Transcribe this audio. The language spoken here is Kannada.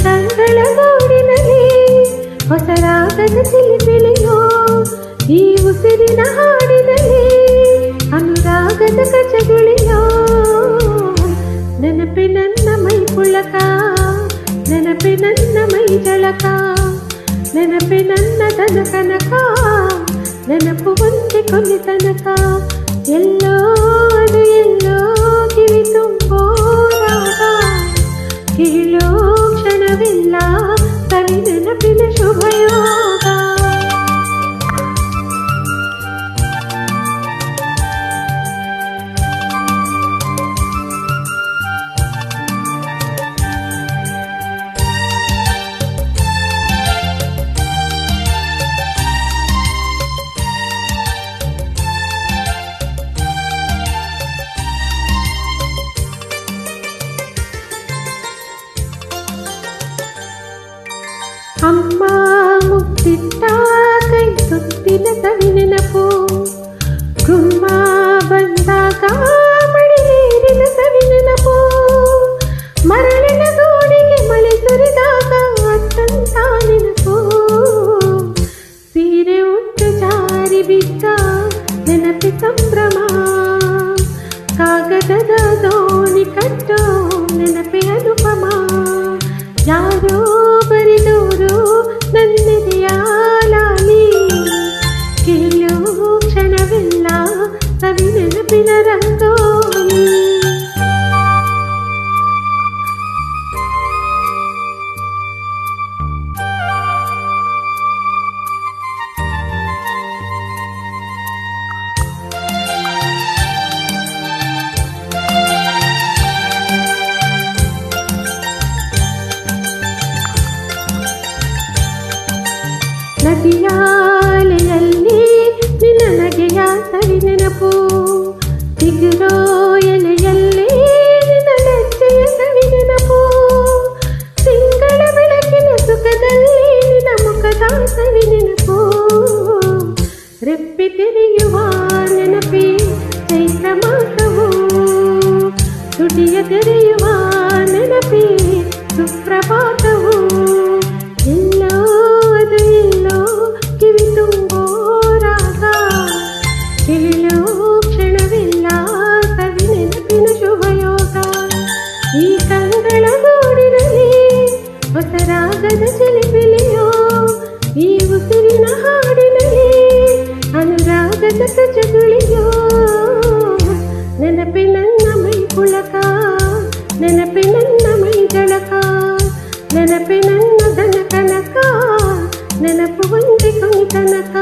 ಕಂಗಳ ಗೂಡಿನಲ್ಲಿ ಹೊಸ ರಾಗದ ಸಿಲಿಪಿಲಿಯೋ, ಈ ಉಸಿರಿನ ಹಾಡಿನಲ್ಲಿ ಅನುರಾಗದ ಕಚಗುಳಿಯೋ. ನೆನಪೆ ನನ್ನ ಮೈ ಪುಳಕ, ನೆನಪೆ ನನ್ನ ಮೈ ಜಳಕ, ನೆನಪೆ ನನ್ನ ದನ ಕನಕ, ನೆನಪು ಒಂದೇ ಕೊನೆ ತನಕ. ಎಲ್ಲೋ ಅದು ಎಲ್ಲೋ ಕಿವಿ ತುಂಬೋ ರಾಗ, ಕೇಳೋ ಕ್ಷಣವಿಲ್ಲ ಸವಿ ನೆನಪಿನ ಶುಭಯೋಗ. ಅಮ್ಮ ಮುತ್ತಿಟ್ಟ ಕೈ ಸುತ್ತಿನ ಸವಿ ನೆನಪು, ಗುಮ್ಮ ಬಂದಾಗ ಮಳೆ ನೀರಿನ ಸವಿ ನೆನಪು, ಮರಳಿನ ಗೋಡೆಗೆ ಮಳೆ ಸುರಿದಾಗ ಅತ್ತಂತ ನೆನಪು, ಸೀರೆ ಉಟ್ಟು ಜಾರಿ ಬಿದ್ದ ನೆನಪಿ ಸಂಭ್ರಮ, ಕಾಗದದ ದೋಣಿ ಕಟ್ಟೋ ನೆನಪೆ ಅನುಪಮ. ಯಾರೋ ಬರಿದೋರು ನನ್ನೆದೆಯ ಲಾಲಿ, ಕೇಳೋ ಕ್ಷಣವೆಲ್ಲ ಸವಿ ನೆನಪಿನ ರಂಗೋಲಿ. ನದಿಯಾಲೆಯಲ್ಲಿ ನಿನ್ನ ನಗೆಯ ಸವಿ ನೆನಪು, ಚಿಗುರೋ ಎಲೆಯಲ್ಲಿ ನಿನ್ನ ಲಜ್ಜೆಯ ಸವಿ ನೆನಪು, ತಿಂಗಳ ಬೆಳಕಿನ ಸುಖದಲ್ಲಿ ನಿನ್ನ ಮುಖದ ಸವಿ ನೆನಪು, ರೆಪ್ಪೆ ತೆರೆಯುವ ನೆನಪಿ ಚೈತ್ರ ಮಾಸವು, ತುಟಿಯ ತೆರೆಯುವ ನೆನಪಿ ಸುಪ್ರಭಾತವು. ಎಲ್ಲೋ ಅದು ಎಲ್ಲೋ ಕಿವಿ ತುಂಬೋ ರಾಗ, ಕೇಳೋ ಕ್ಷಣವಿಲ್ಲ ಸವಿ ನೆನಪಿನ ಶುಭಯೋಗ. ಈ ಕಂಗಳ ಗೂಡಿನಲ್ಲಿ ಹೊಸ ರಾಗದ ಚಿಲಿಪಿಲಿಯೋ, ಈ ಉಸಿರಿನ ಹಾಡಿನಲ್ಲಿ ಅನುರಾಗದ ಕಚಗುಳಿಯೋ. ನೆನಪೆ ನನ್ನ ಮೈ ಪುಳಕ, ನೆನಪೆ ನನ್ನ ಮೈ ಜಳಕ, ನೆನಪೆ ನನ್ನ ದನ ಕನಕ, ನೆನಪು ಒಂದೇ ಕೊನೆ ತನಕ.